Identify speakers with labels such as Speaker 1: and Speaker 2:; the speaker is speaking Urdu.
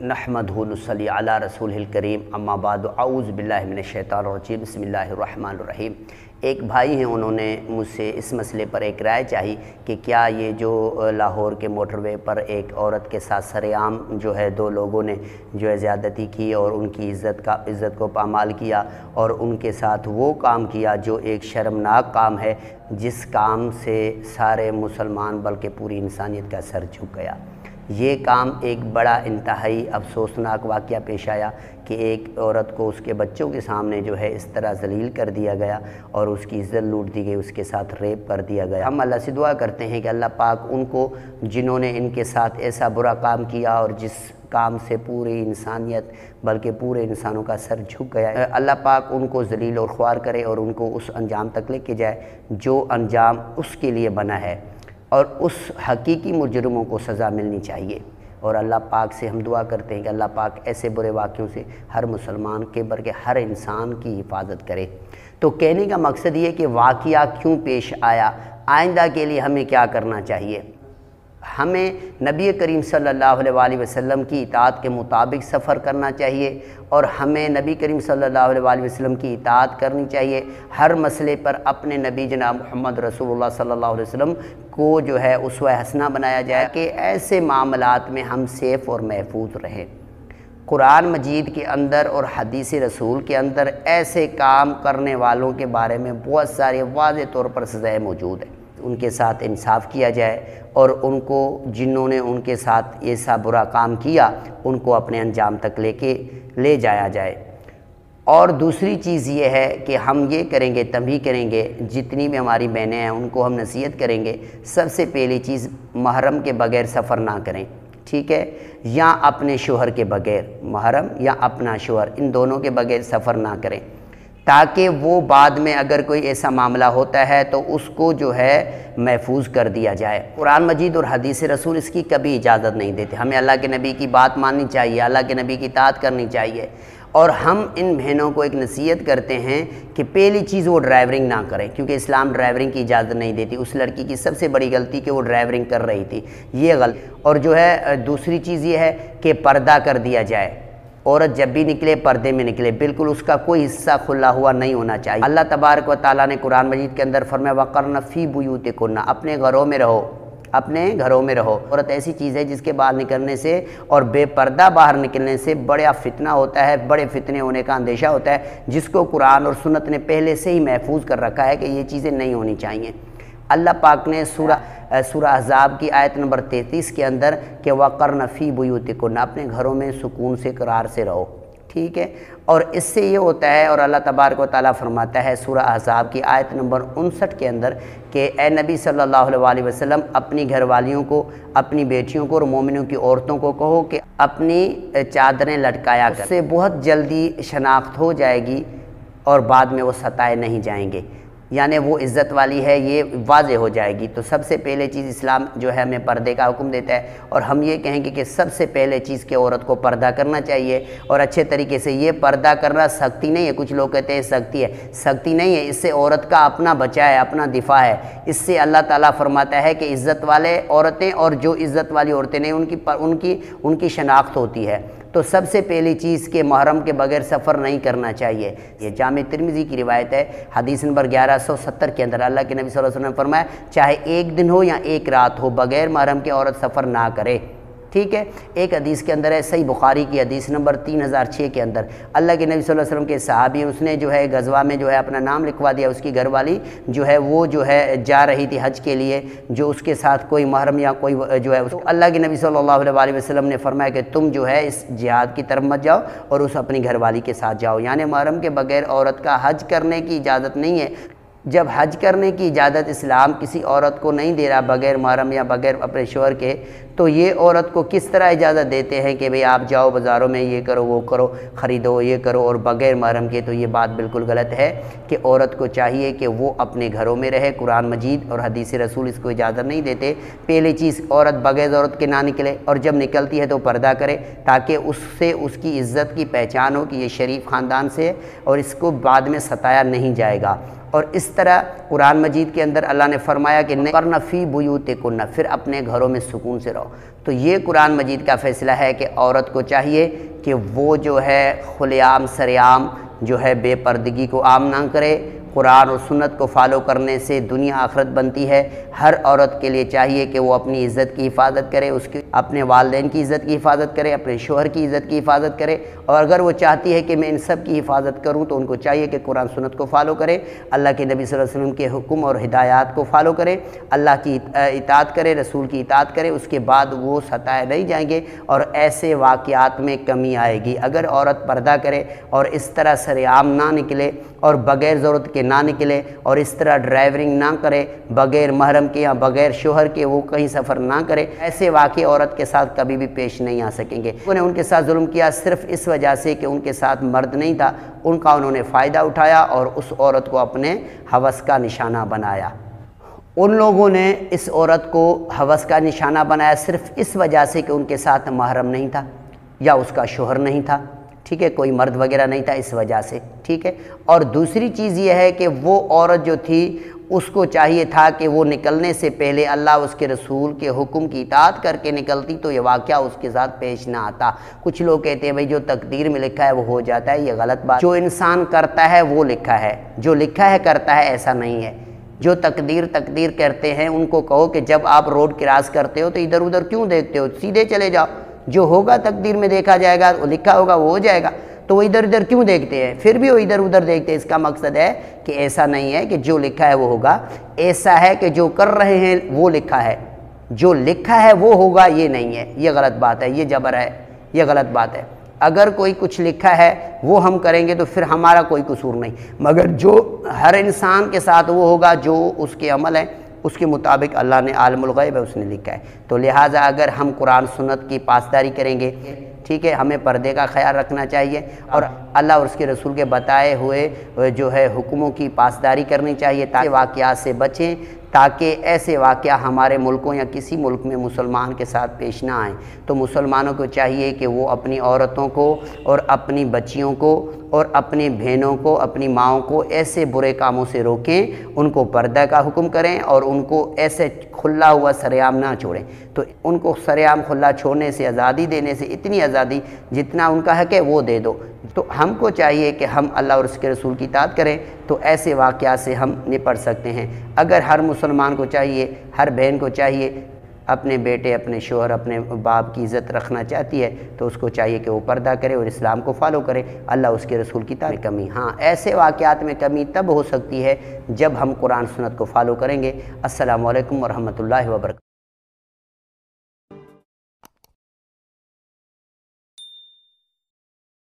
Speaker 1: نحمدہ ونصلی علی رسولہ الکریم اما بعد اعوذ باللہ من الشیطان الرجیم بسم اللہ الرحمن الرحیم۔ ایک بھائی ہیں، انہوں نے مجھ سے اس مسئلے پر ایک رائے چاہی کہ کیا یہ جو لاہور کے موٹر وے پر ایک عورت کے ساتھ سر عام جو ہے دو لوگوں نے جو ہے زیادتی کی اور ان کی عزت کو پامال کیا اور ان کے ساتھ وہ کام کیا جو ایک شرمناک کام ہے، جس کام سے سارے مسلمان بلکہ پوری انسانیت کا سر جھک گیا۔ یہ کام ایک بڑا انتہائی افسوسناک واقعہ پیش آیا کہ ایک عورت کو اس کے بچوں کے سامنے جو ہے اس طرح ذلیل کر دیا گیا اور اس کی عزت لوٹ دی گئی، اس کے ساتھ ریپ کر دیا گیا۔ ہم اللہ سے دعا کرتے ہیں کہ اللہ پاک ان کو جنہوں نے ان کے ساتھ ایسا برا کام کیا اور جس کام سے پوری انسانیت بلکہ پورے انسانوں کا سر جھک گیا، اللہ پاک ان کو ذلیل اور خوار کرے اور ان کو اس انجام تک لے کے جائے جو انجام اس کے لیے بنا ہے، اور اس حقیقی مجرموں کو سزا ملنی چاہیے۔ اور اللہ پاک سے ہم دعا کرتے ہیں کہ اللہ پاک ایسے برے واقعوں سے ہر مسلمان کے بلکہ ہر انسان کی حفاظت کرے۔ تو کہنے کا مقصد یہ کہ واقعہ کیوں پیش آیا، آئندہ کے لیے ہمیں کیا کرنا چاہیے۔ ہمیں نبی کریم صلی اللہ علیہ وآلہ وسلم کی اطاعت کے مطابق سفر کرنا چاہیے اور ہمیں نبی کریم صلی اللہ علیہ وآلہ وسلم کی اطاعت کرنی چاہیے۔ ہر مسئلے پر اپنے نبی جناب محمد رسول اللہ صلی اللہ علیہ وسلم کو جو ہے اسوہ حسنہ بنایا جائے کہ ایسے معاملات میں ہم سیف اور محفوظ رہیں۔ قرآن مجید کے اندر اور حدیث رسول کے اندر ایسے کام کرنے والوں کے بارے میں بہت سارے واضح طور پر سزائیں موجود ہیں، ان کے ساتھ انصاف کیا جائے اور ان کو جنہوں نے ان کے ساتھ ایسا برا کام کیا ان کو اپنے انجام تک لے جایا جائے۔ اور دوسری چیز یہ ہے کہ ہم یہ کریں گے، تنبیہ کریں گے، جتنی بھی ہماری بہنیں ہیں ان کو ہم نصیحت کریں گے، سب سے پہلی چیز محرم کے بغیر سفر نہ کریں، ٹھیک ہے، یا اپنے شوہر کے بغیر، محرم یا اپنا شوہر، ان دونوں کے بغیر سفر نہ کریں، تاکہ وہ بعد میں اگر کوئی ایسا معاملہ ہوتا ہے تو اس کو جو ہے محفوظ کر دیا جائے۔ قرآن مجید اور حدیث رسول اس کی کبھی اجازت نہیں دیتے۔ ہمیں اللہ کے نبی کی بات ماننی چاہیے، اللہ کے نبی کی اطاعت کرنی چاہیے، اور ہم ان بہنوں کو ایک نصیحت کرتے ہیں کہ پہلی چیز وہ ڈرائیورنگ نہ کریں، کیونکہ اسلام ڈرائیورنگ کی اجازت نہیں دیتی۔ اس لڑکی کی سب سے بڑی غلطی کہ وہ ڈرائیورنگ کر رہی تھی، یہ غلط۔ اور جو ہے دوسری چیز یہ ہے کہ پردہ کر دیا جائے، عورت جب بھی نکلے پردے میں نکلے، بالکل اس کا کوئی حصہ کھلا ہوا نہیں ہونا چاہیے۔ اللہ تبارک و تعالیٰ نے قرآن مجید کے اندر فرمایا وَقَرْنَ فِي بُيُوتِكُنَّ، اپنے گھروں میں رہو، اپنے گھروں میں رہو۔ عورت ایسی چیز ہے جس کے باہر نکلنے سے اور بے پردہ باہر نکلنے سے بڑا فتنہ ہوتا ہے، بڑے فتنے ہونے کا اندیشہ ہوتا ہے، جس کو قرآن اور سنت نے پہلے سے ہی محفوظ کر رکھا ہے کہ یہ چیزیں نہیں ہونی چاہیے۔ اللہ پاک نے سورہ احزاب کی آیت نمبر 33 کے اندر کہ وَقَرْنَ فِي بُيُوتِكُنَّ، اپنے گھروں میں سکون سے قرار سے رہو، ٹھیک ہے۔ اور اس سے یہ ہوتا ہے، اور اللہ تبارک و تعالیٰ فرماتا ہے سورہ احزاب کی آیت نمبر 59 کے اندر کہ اے نبی صلی اللہ علیہ وآلہ وسلم اپنی گھر والیوں کو، اپنی بیٹیوں کو اور مومنوں کی عورتوں کو کہو کہ اپنی چادریں لٹکایا کر، اس سے بہت جلدی شناخت ہو جائے گی اور بعد میں وہ ستائے نہیں جائیں گے، یعنی وہ عزت والی ہے، یہ واضح ہو جائے گی۔ تو سب سے پہلے چیز اسلام جو ہے ہمیں پردے کا حکم دیتا ہے، اور ہم یہ کہیں گے کہ سب سے پہلے چیز کہ عورت کو پردہ کرنا چاہیے، اور اچھے طریقے سے۔ یہ پردہ کرنا سختی نہیں ہے، کچھ لوگ کہتے ہیں سختی ہے، سختی نہیں ہے، اس سے عورت کا اپنا بچا ہے، اپنا دفاع ہے۔ اس سے اللہ تعالیٰ فرماتا ہے کہ عزت والے عورتیں اور جو عزت والی عورتیں نہیں ان کی شناخت ہوتی ہے۔ تو سب سے پہلی چیز کہ محرم کے بغیر سفر نہیں کرنا چاہیے۔ یہ جامع ترمذی کی روایت ہے، حدیث نمبر 1170 کے اندر اللہ کے نبی صلی اللہ علیہ وسلم نے فرمایا چاہے ایک دن ہو یا ایک رات ہو، بغیر محرم کے عورت سفر نہ کرے، ٹھیک ہے۔ ایک حدیث کے اندر ہے، صحیح بخاری کی حدیث نمبر 3006 کے اندر، اللہ کے نبی صلی اللہ علیہ وسلم کے صحابی، اس نے جو ہے غزوہ میں جو ہے اپنا نام لکھوا دیا، اس کی گھر والی جو ہے وہ جو ہے جا رہی تھی حج کے لیے، جو اس کے ساتھ کوئی محرم یا کوئی جو ہے، اللہ کے نبی صلی اللہ علیہ وسلم نے فرمایا کہ تم جو ہے اس جہاد کی طرف مت جاؤ اور اس اپنی گھر والی کے ساتھ جاؤ، یعنی محرم کے بغیر عورت کا حج کرنے کی اجازت نہیں ہے۔ جب حج کرنے کی اجازت اسلام کسی عورت کو نہیں دے رہا بغیر محرم یا بغیر اپنے شوہر کے، تو یہ عورت کو کس طرح اجازت دیتے ہیں کہ بھئی آپ جاؤ بازاروں میں یہ کرو وہ کرو، خریدو یہ کرو اور بغیر محرم کے؟ تو یہ بات بالکل غلط ہے کہ عورت کو چاہیے کہ وہ اپنے گھروں میں رہے۔ قرآن مجید اور حدیث رسول اس کو اجازت نہیں دیتے۔ پہلی چیز عورت بغیر عورت کے نہ نکلے، اور جب نکلتی ہے تو پردہ کرے، تاکہ اس سے اس کی عزت کی پہچان ہو کہ یہ شریف خاندان سے ہے اور اس کو بعد میں ستایا نہیں جائے گا۔ اور اس طرح قرآن مجید کے اندر اللہ نے فرمایا کہ وَقَرْنَ فِي بُيُوتِكُنَّ، پھر اپنے گھروں میں سکون سے رہو۔ تو یہ قرآن مجید کا فیصلہ ہے کہ عورت کو چاہیے کہ وہ جو ہے کھلے عام سر عام جو ہے بے پردگی کو عام نہ کرے۔ قرآن اور سنت کو فالو کرنے سے دنیا آخرت بنتی ہے۔ ہر عورت کے لیے چاہیے کہ وہ اپنی عزت کی حفاظت کرے، اس کی اپنے والدین کی عزت کی حفاظت کرے، اپنے شوہر کی عزت کی حفاظت کرے، اور اگر وہ چاہتی ہے کہ میں ان سب کی حفاظت کروں تو ان کو چاہیے کہ قرآن سنت کو فالو کرے، اللہ کے نبی صلی اللہ علیہ وسلم کے حکم اور ہدایات کو فالو کرے، اللہ کی اطاعت کرے، رسول کی اطاعت کرے۔ اس کے بعد وہ ستائے نہیں جائیں گے اور ایسے واقعات میں کمی آئے گی۔ اگر عورت پردہ کرے اور اس طرح سر عام نہ نکلے اور بغیر ضرورت کے نہ نکلے اور اس طرح ڈرائیورنگ نہ کرے بغیر محرم کے یا بغیر شوہر کے، وہ کہیں سفر نہ کرے، ایسے واقعے عورت کے ساتھ کبھی بھی پیش نہیں آ سکیں گے۔ انہوں نے ان کے ساتھ ظلم کیا صرف اس وجہ سے کہ ان کے ساتھ مرد نہیں تھا، ان کا انہوں نے فائدہ اٹھایا اور اس عورت کو اپنے ہوس کا نشانہ بنایا۔ ان لوگوں نے اس عورت کو ہوس کا نشانہ بنایا صرف اس وجہ سے کہ ان کے ساتھ محرم نہیں تھا یا اس کا شوہر نہیں تھا، ٹھیک ہے، کوئی مرد وغیرہ نہیں تھا، اس وجہ سے، ٹھیک ہے۔ اور دوسری چیز یہ ہے کہ وہ عورت جو تھی اس کو چاہیے تھا کہ وہ نکلنے سے پہلے اللہ اس کے رسول کے حکم کی اطاعت کر کے نکلتی تو یہ واقعہ اس کے ساتھ پیش نہ آتا۔ کچھ لوگ کہتے ہیں بھئی جو تقدیر میں لکھا ہے وہ ہو جاتا ہے، یہ غلط بات۔ جو انسان کرتا ہے وہ لکھا ہے، جو لکھا ہے کرتا ہے، ایسا نہیں ہے۔ جو تقدیر کرتے ہیں ان کو کہو کہ جب آپ روڈ کراس کرتے ہو تو ادھر ادھر کیوں دیکھتے ہو، سیدھے چلے جاؤ، جو ہوگا تقدیر میں دیکھا جائے گا، وہ لکھا ہوگا وہ ہو جائے گا، تو وہ ادھر ادھر کیوں دیکھتے ہیں؟ پھر بھی وہ ادھر ادھر دیکھتے ہیں۔ اس کا مقصد ہے کہ ایسا نہیں ہے کہ جو لکھا ہے وہ ہوگا، ایسا ہے کہ جو کر رہے ہیں وہ لکھا ہے، جو لکھا ہے وہ ہوگا یہ نہیں ہے، یہ غلط بات ہے، یہ جبر ہے، یہ غلط بات ہے۔ اگر کوئی کچھ لکھا ہے وہ ہم کریں گے تو پھر ہمارا کوئی قصور نہیں، مگر جو ہر انسان کے ساتھ وہ ہوگا جو اس کے عمل ہے اس کے مطابق اللہ نے عالم الغیب ہے، اس نے لکھا ہے۔ تو لہٰذا اگر ہم قرآن سنت کی پاسداری کریں گے، ٹھیک ہے، ہمیں پردے کا خیال رکھنا چاہیے اور اللہ اور اس کے رسول کے بتائے ہوئے جو ہے حکموں کی پاسداری کرنی چاہیے تاکہ واقعات سے بچیں، تاکہ ایسے واقعہ ہمارے ملکوں یا کسی ملک میں مسلمان کے ساتھ پیش نہ آئیں۔ تو مسلمانوں کو چاہیے کہ وہ اپنی عورتوں کو اور اپنی بچیوں کو اور اپنی بہنوں کو، اپنی ماؤں کو ایسے برے کاموں سے روکیں، ان کو پردہ کا حکم کریں اور ان کو ایسے کھلا ہوا سرعام نہ چھوڑیں۔ تو ان کو سرعام کھلا چھوڑنے سے، آزادی دینے سے، اتنی آزادی جتنا ان کا حق ہے وہ دے دو۔ تو ہم کو چاہیے کہ ہم اللہ اور اس کے رسول کی اطاعت کریں تو ایسے واقعات سے ہم نپٹ سکتے ہیں۔ اگر ہر مسلمان کو چاہیے، ہر بہن کو چاہیے، اپنے بیٹے، اپنے شوہر، اپنے باپ کی عزت رکھنا چاہتی ہے تو اس کو چاہیے کہ وہ پردہ کرے اور اسلام کو فالو کرے، اللہ اس کے رسول کی اطاعت۔ کمی، ہاں، ایسے واقعات میں کمی تب ہو سکتی ہے جب ہم قرآن سنت کو فالو کریں گے۔ السلام علیکم ورحمۃ اللہ وبرکاتہ۔